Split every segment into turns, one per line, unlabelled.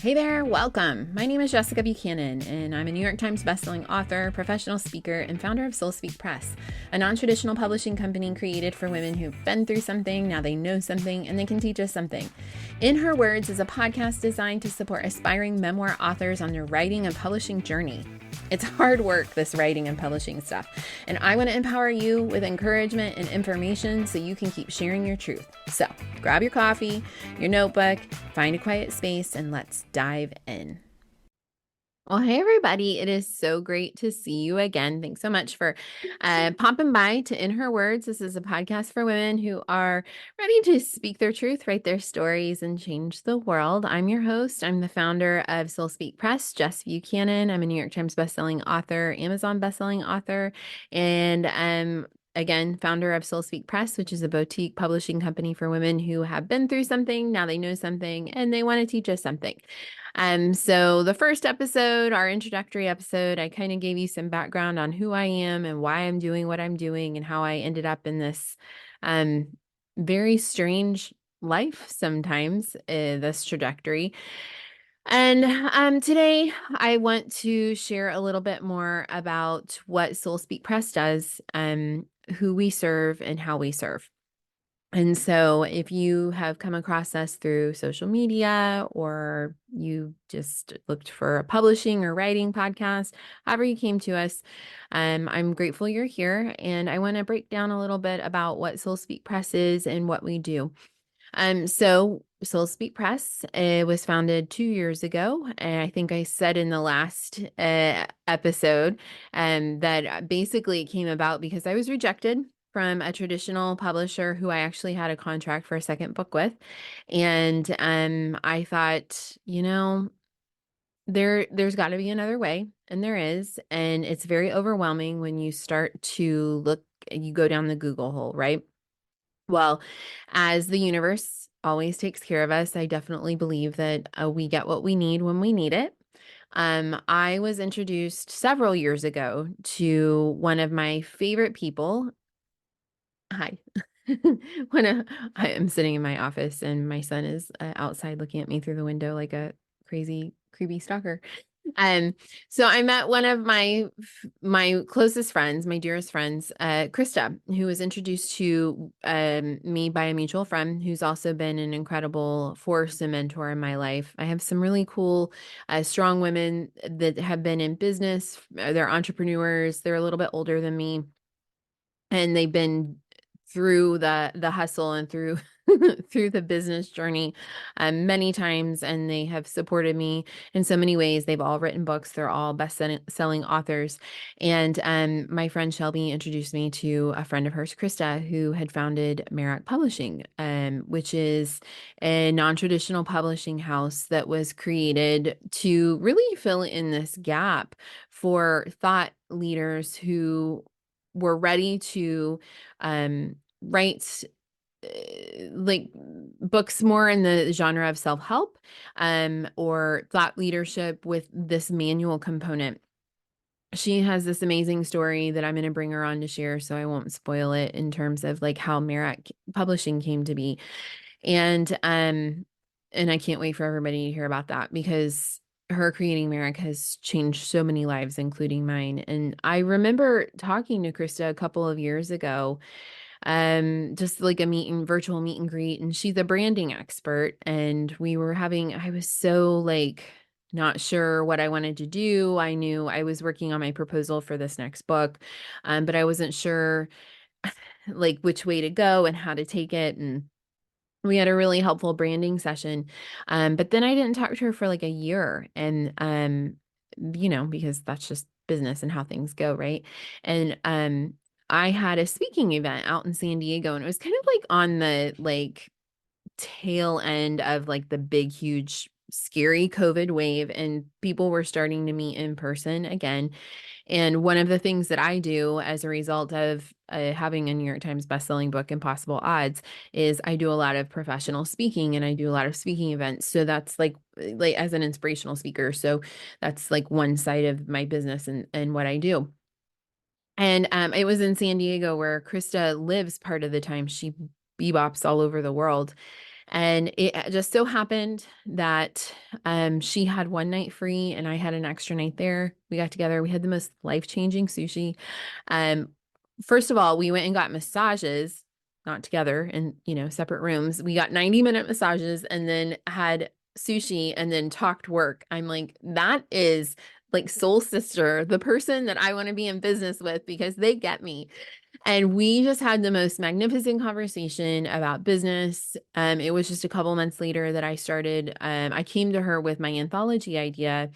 Hey there, welcome. My name is Jessica Buchanan, and I'm a New York Times bestselling author, professional speaker, and founder of Soul Speak Press, a non-traditional publishing company created for women who've been through something, now they know something, and they can teach us something. In Her Words is a podcast designed to support aspiring memoir authors on their writing and publishing journey. It's hard work, this writing and publishing stuff, and I want to empower you with encouragement and information so you can keep sharing your truth. So grab your coffee, your notebook, find a quiet space, and let's dive in. Well, hey, everybody. It is so great to see you again. Thanks so much for popping by to In Her Words. This is a podcast for women who are ready to speak their truth, write their stories, and change the world. I'm your host. I'm the founder of Soul Speak Press, Jess Buchanan. I'm a New York Times bestselling author, Amazon bestselling author, and again, founder of Soul Speak Press, which is a boutique publishing company for women who have been through something, now they know something, and they want to teach us something. So the first episode, our introductory episode, I kind of gave you some background on who I am and why I'm doing what I'm doing and how I ended up in this very strange life sometimes, this trajectory. And today I want to share a little bit more about what Soul Speak Press does, who we serve and how we serve. And so if you have come across us through social media or you just looked for a publishing or writing podcast, however you came to us, I'm grateful you're here. And I want to break down a little bit about what Soul Speak Press is and what we do. So Soul Speak Press was founded 2 years ago. And I think I said in the last episode that basically it came about because I was rejected from a traditional publisher who I actually had a contract for a second book with. And I thought, there's got to be another way, and there is. And it's very overwhelming when you start to look, you go down the Google hole, right? Well, as the universe always takes care of us, I definitely believe that we get what we need when we need it. I was introduced several years ago to one of my favorite people. Hi. I am sitting in my office and my son is outside looking at me through the window like a crazy, creepy stalker. Um, so I met one of my closest friends, my dearest friends, Krista, who was introduced to me by a mutual friend who's also been an incredible force and mentor in my life. I have some really cool, strong women that have been in business. They're entrepreneurs. They're a little bit older than me, and they've been through the hustle and through through the business journey many times, and they have supported me in so many ways. They've all written books. They're all best-selling authors. And my friend Shelby introduced me to a friend of hers, Krista, who had founded Merack Publishing, which is a non-traditional publishing house that was created to really fill in this gap for thought leaders who were ready to write like books more in the genre of self-help or thought leadership with this manual component. She has this amazing story that I'm going to bring her on to share, so I won't spoil it in terms of like how Merack Publishing came to be. And I can't wait for everybody to hear about that because her creating Merack has changed so many lives, including mine. And I remember talking to Krista a couple of years ago, just like a virtual meet and greet, and she's a branding expert. And I was so like not sure what I wanted to do. I knew I was working on my proposal for this next book, but I wasn't sure like which way to go and how to take it. And we had a really helpful branding session. But then I didn't talk to her for like a year, and because that's just business and how things go, right? And I had a speaking event out in San Diego, and it was kind of like on the like tail end of like the big, huge, scary COVID wave, and people were starting to meet in person again. And one of the things that I do as a result of having a New York Times bestselling book, Impossible Odds, is I do a lot of professional speaking and I do a lot of speaking events. So that's like as an inspirational speaker. So that's like one side of my business and what I do. And it was in San Diego where Krista lives part of the time. She bebops all over the world. And it just so happened that she had one night free and I had an extra night there. We got together. We had the most life-changing sushi. Um, First of all, we went and got massages, not together in, separate rooms. We got 90-minute massages and then had sushi and then talked work. I'm like, that is like soul sister, the person that I want to be in business with because they get me. And we just had the most magnificent conversation about business. It was just a couple months later that I started. I came to her with my anthology idea,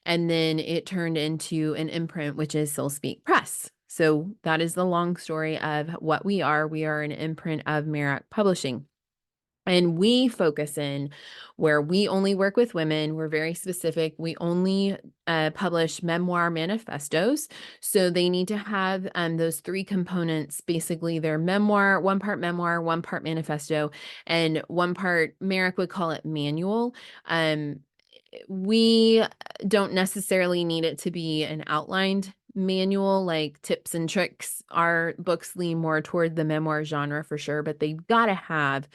and then it turned into an imprint, which is Soul Speak Press. So that is the long story of what we are. We are an imprint of Merack Publishing. And we focus in where we only work with women. We're very specific. We only publish memoir manifestos. So they need to have those three components. Basically, their memoir, one part manifesto, and one part, Merack would call it manual. We don't necessarily need it to be an outlined manual like tips and tricks. Our books lean more toward the memoir genre for sure, but they've got to have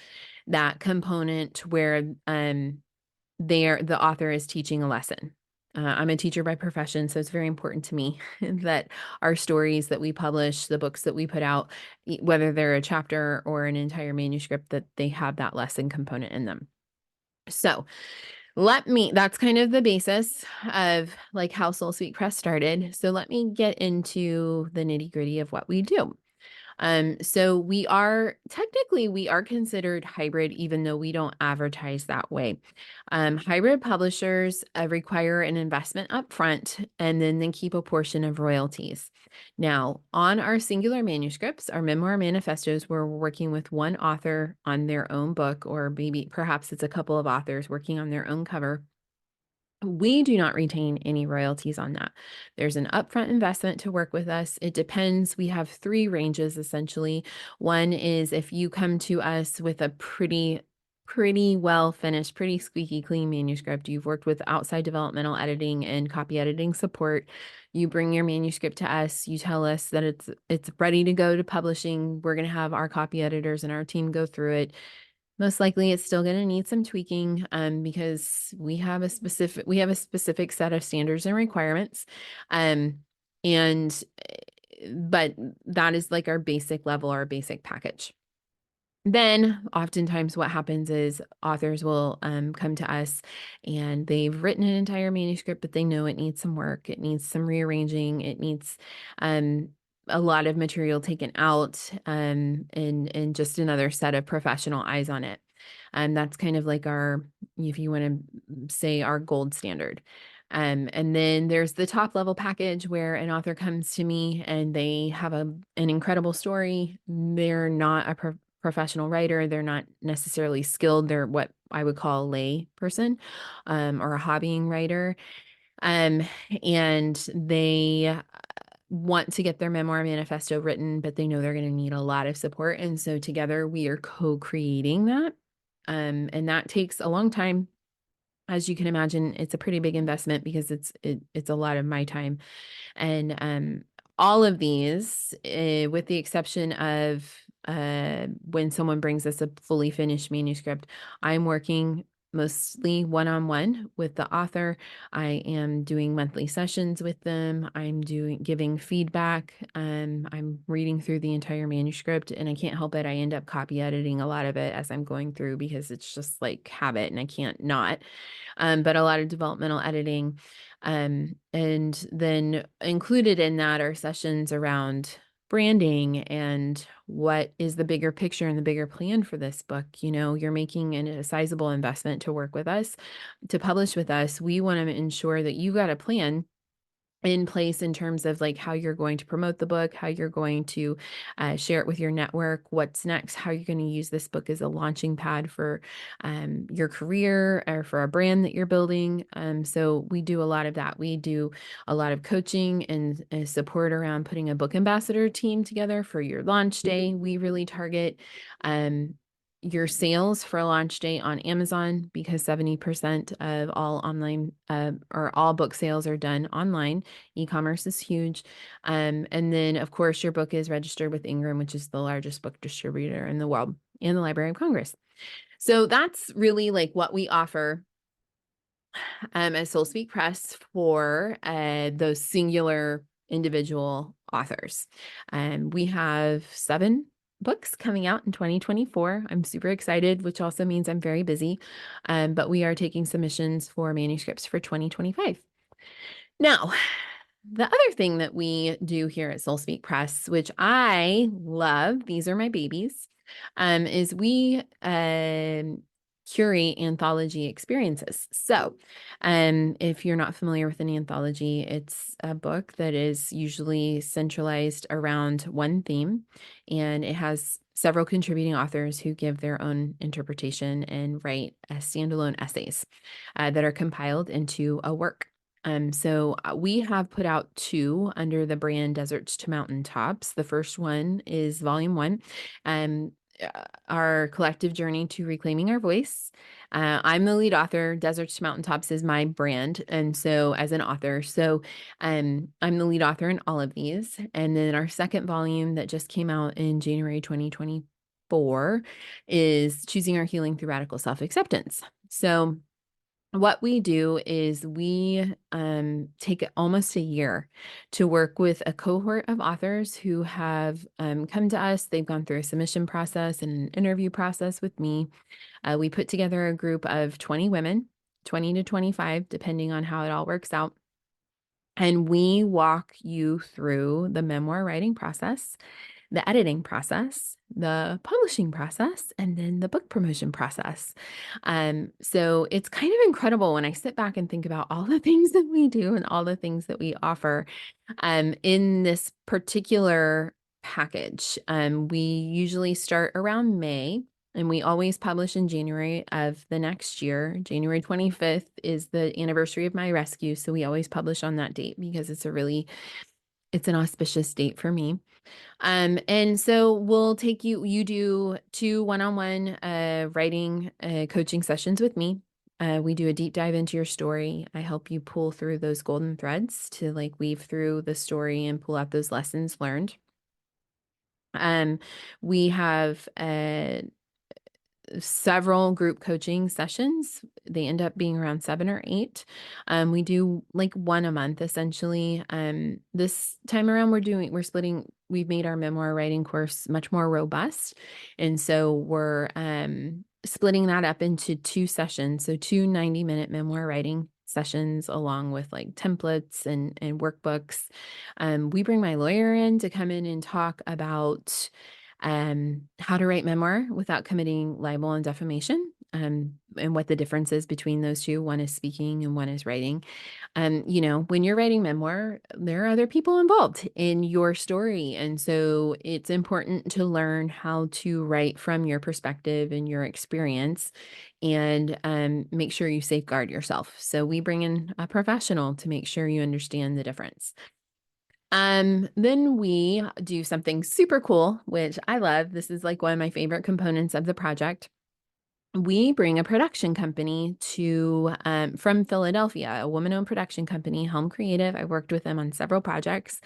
that component where the author is teaching a lesson. I'm a teacher by profession, so it's very important to me that our stories that we publish, the books that we put out, whether they're a chapter or an entire manuscript, that they have that lesson component in them. So that's kind of the basis of like how Soul Speak Press started. So let me get into the nitty gritty of what we do. So we are considered hybrid, even though we don't advertise that way. Hybrid publishers require an investment up front, and then they keep a portion of royalties. Now, on our singular manuscripts, our Memoir Manifestos, we're working with one author on their own book, or maybe perhaps it's a couple of authors working on their own cover. We do not retain any royalties on that. There's an upfront investment to work with us. It depends. We have three ranges essentially. One is if you come to us with a pretty well finished, pretty squeaky clean manuscript. You've worked with outside developmental editing and copy editing support. You bring your manuscript to us. You tell us that it's ready to go to publishing. We're going to have our copy editors and our team go through it. Most likely it's still going to need some tweaking because we have a specific set of standards and requirements. And but that is like our basic level, our basic package. Then oftentimes what happens is authors will come to us and they've written an entire manuscript, but they know it needs some work. It needs some rearranging. It needs a lot of material taken out and just another set of professional eyes on it. And that's kind of like if you want to say, our gold standard. And then there's the top level package where an author comes to me and they have an incredible story. They're not a professional writer. They're not necessarily skilled. They're what I would call a lay person or a hobbying writer. And they want to get their memoir manifesto written, but they know they're going to need a lot of support. And so together we are co-creating that. And that takes a long time. As you can imagine, it's a pretty big investment because it's a lot of my time. And all of these, with the exception of when someone brings us a fully finished manuscript, I'm working mostly one-on-one with the author. I am doing monthly sessions with them. I'm giving feedback. I'm reading through the entire manuscript, and I can't help it. I end up copy editing a lot of it as I'm going through because it's just like habit and I can't not. But a lot of developmental editing. And then included in that are sessions around branding and what is the bigger picture and the bigger plan for this book. You're making a sizable investment to work with us, to publish with us. We want to ensure that you got a plan in place in terms of like how you're going to promote the book, how you're going to share it with your network, what's next, how you're going to use this book as a launching pad for your career or for a brand that you're building. So we do a lot of that. We do a lot of coaching and support around putting a book ambassador team together for your launch day. We really target your sales for a launch day on Amazon because 70% of all online or all book sales are done online. E-commerce is huge. And then, of course, your book is registered with Ingram, which is the largest book distributor in the world, and the Library of Congress. So that's really like what we offer at Soul Speak Press for those singular individual authors. We have 7 books coming out in 2024. I'm super excited, which also means I'm very busy. But we are taking submissions for manuscripts for 2025. Now, the other thing that we do here at Soul Speak Press, which I love, these are my babies, is we curate anthology experiences. So, if you're not familiar with an anthology, it's a book that is usually centralized around one theme, and it has several contributing authors who give their own interpretation and write standalone essays that are compiled into a work. So we have put out 2 under the brand Deserts to Mountaintops. The first one is volume 1, um, our collective journey to reclaiming our voice. I'm the lead author. Deserts to Mountaintops is my brand, and so as an author, I'm the lead author in all of these. And then our second volume that just came out in January 2024 is Choosing Our Healing Through Radical Self-Acceptance. So what we do is we take almost a year to work with a cohort of authors who have come to us. They've gone through a submission process and an interview process with me. We put together a group of 20 women, 20 to 25, depending on how it all works out. And we walk you through the memoir writing process, the editing process, the publishing process, and then the book promotion process. So it's kind of incredible when I sit back and think about all the things that we do and all the things that we offer in this particular package. We usually start around May. And we always publish in January of the next year. January 25th is the anniversary of my rescue. So we always publish on that date because it's an auspicious date for me. And so we'll take you do 2 one-on-one writing coaching sessions with me. We do a deep dive into your story. I help you pull through those golden threads to like weave through the story and pull out those lessons learned. We have several group coaching sessions. They end up being around 7 or 8. We do like 1 a month essentially. This time around we've made our memoir writing course much more robust. And so we're splitting that up into 2 sessions. So 2 90-minute memoir writing sessions along with like templates and workbooks. We bring my lawyer in to come in and talk about how to write memoir without committing libel and defamation, and what the difference is between those two. One is speaking and one is writing. When you're writing memoir, there are other people involved in your story. And so it's important to learn how to write from your perspective and your experience and make sure you safeguard yourself. So we bring in a professional to make sure you understand the difference. Then we do something super cool, which I love. This is like one of my favorite components of the project. We bring a production company from Philadelphia, a woman-owned production company, Helm Creative. I worked with them on several projects.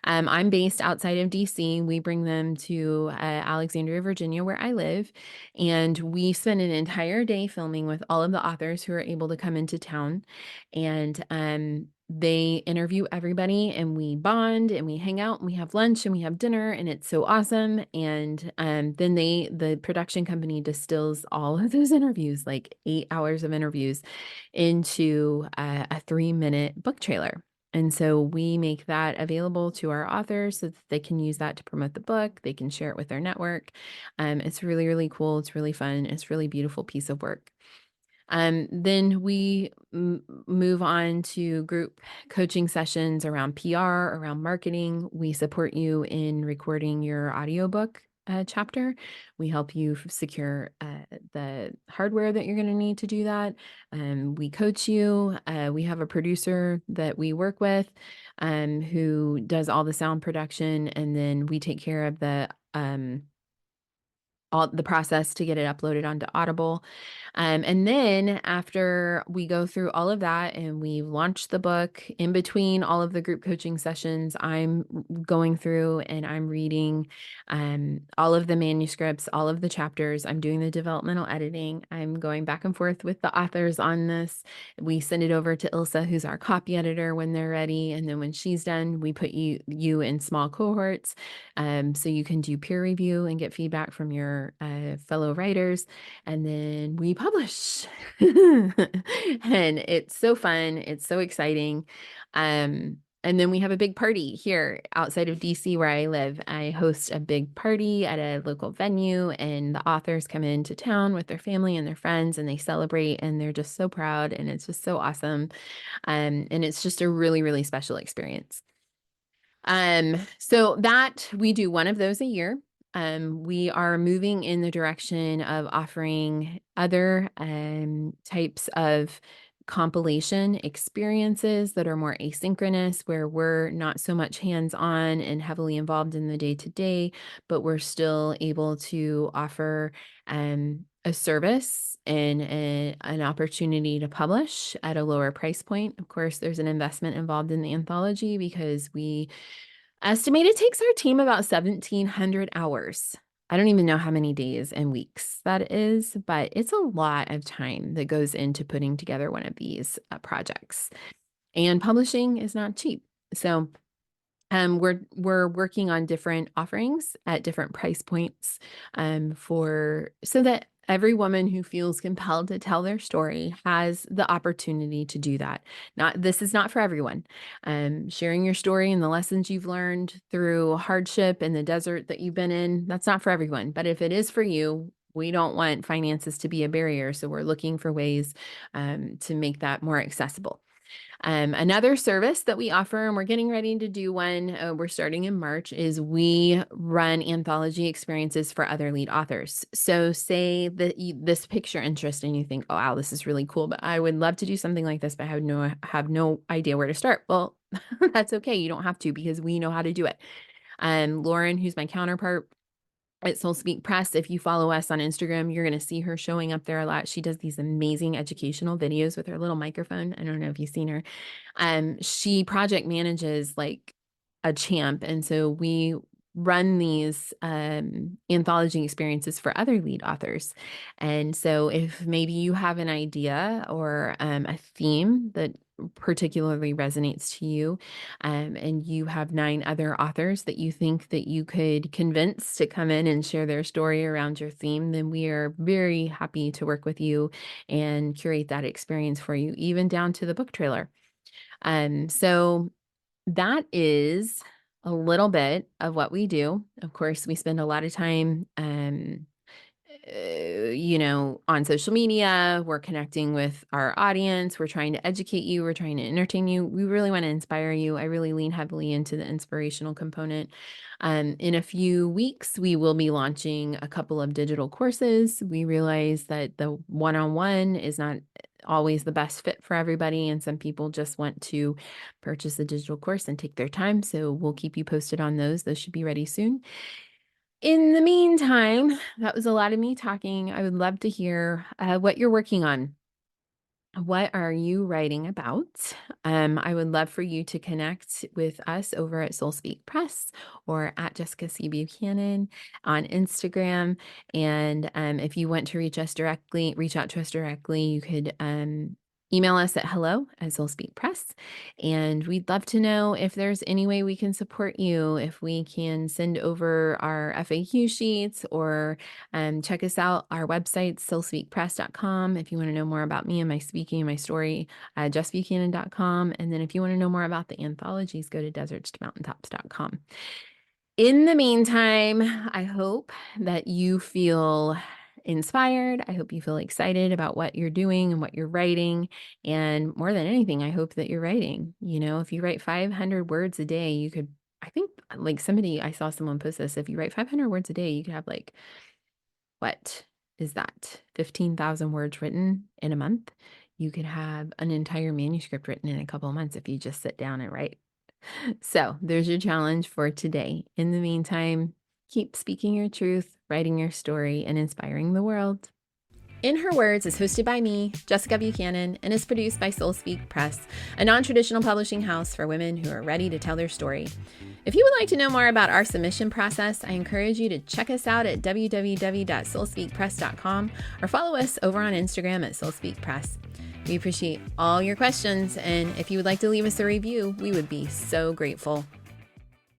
I'm based outside of DC. We bring them to Alexandria, Virginia, where I live, and we spend an entire day filming with all of the authors who are able to come into town, and they interview everybody, and we bond and we hang out and we have lunch and we have dinner, and it's so awesome. And then the production company distills all of those interviews, like 8 hours of interviews, into a 3-minute book trailer. And so we make that available to our authors so that they can use that to promote the book. They can share it with their network. It's really, really cool. It's really fun. It's a really beautiful piece of work. Then we move on to group coaching sessions around PR, around marketing. We support you in recording your audiobook chapter. We help you secure the hardware that you're going to need to do that. We coach you. We have a producer that we work with who does all the sound production, and then we take care of the all the process to get it uploaded onto Audible. And then after we go through all of that and we've launched the book, in between all of the group coaching sessions, I'm going through and I'm reading all of the manuscripts, all of the chapters. I'm doing the developmental editing. I'm going back and forth with the authors on this. We send it over to Ilsa, who's our copy editor, when they're ready. And then when she's done, we put you in small cohorts so you can do peer review and get feedback from your fellow writers. And then we publish. And it's so fun. It's so exciting. And then we have a big party here outside of DC where I live. I host a big party at a local venue, and the authors come into town with their family and their friends, and they celebrate, and they're just so proud, and it's just so awesome. And it's just a really, really special experience. So that we do one of those a year. We are moving in the direction of offering other types of compilation experiences that are more asynchronous, where we're not so much hands-on and heavily involved in the day-to-day, but we're still able to offer a service and an opportunity to publish at a lower price point. Of course, there's an investment involved in the anthology because we estimate it takes our team about 1,700 hours. I don't even know how many days and weeks that is, but it's a lot of time that goes into putting together one of these projects. And publishing is not cheap. So we're working on different offerings at different price points so that every woman who feels compelled to tell their story has the opportunity to do that. This is not for everyone. Sharing your story and the lessons you've learned through hardship in the desert that you've been in, that's not for everyone. But if it is for you, we don't want finances to be a barrier. So we're looking for ways to make that more accessible. Another service that we offer, and we're getting ready to do one, we're starting in March, is we run anthology experiences for other lead authors. So say that this picture interest and you think, oh, wow, this is really cool, but I would love to do something like this, but I have no idea where to start. Well, that's okay. You don't have to, because we know how to do it. Lauren, who's my counterpart at Soul Speak Press, if you follow us on Instagram, you're going to see her showing up there a lot. She does these amazing educational videos with her little microphone. I don't know if you've seen her. She project manages like a champ. And so we run these anthology experiences for other lead authors. And so if maybe you have an idea or a theme that particularly resonates to you, and you have 9 other authors that you think that you could convince to come in and share their story around your theme, then we are very happy to work with you and curate that experience for you, even down to the book trailer. So that is a little bit of what we do. Of course, we spend a lot of time on social media. We're connecting with our audience. We're trying to educate you. We're trying to entertain you. We really want to inspire you. I really lean heavily into the inspirational component. In a few weeks, we will be launching a couple of digital courses. We realize that the one-on-one is not always the best fit for everybody, and some people just want to purchase a digital course and take their time. So we'll keep you posted on those. Those should be ready soon. In the meantime, that was a lot of me talking. I would love to hear what you're working on. What are you writing about? I would love for you to connect with us over at Soul Speak Press or at Jessica C. Buchanan on Instagram. And if you want to reach out to us directly, you could email us at hello@soulspeakpress. And we'd love to know if there's any way we can support you, if we can send over our FAQ sheets, or check us out. Our website, soulspeakpress.com. If you want to know more about me and my speaking and my story, justbuchanan.com. And then if you want to know more about the anthologies, go to deserts2mountaintops.com. In the meantime, I hope that you feel inspired. I hope you feel excited about what you're doing and what you're writing. And more than anything, I hope that you're writing. If you write 500 words a day, you could, I think, I saw someone post this. If you write 500 words a day, you could have what is that? 15,000 words written in a month. You could have an entire manuscript written in a couple of months if you just sit down and write. So there's your challenge for today. In the meantime, keep speaking your truth, writing your story and inspiring the world. In Her Words is hosted by me, Jessica Buchanan, and is produced by Soul Speak Press, a non-traditional publishing house for women who are ready to tell their story. If you would like to know more about our submission process, I encourage you to check us out at www.soulspeakpress.com or follow us over on Instagram at soulspeakpress. We appreciate all your questions, and if you would like to leave us a review, we would be so grateful.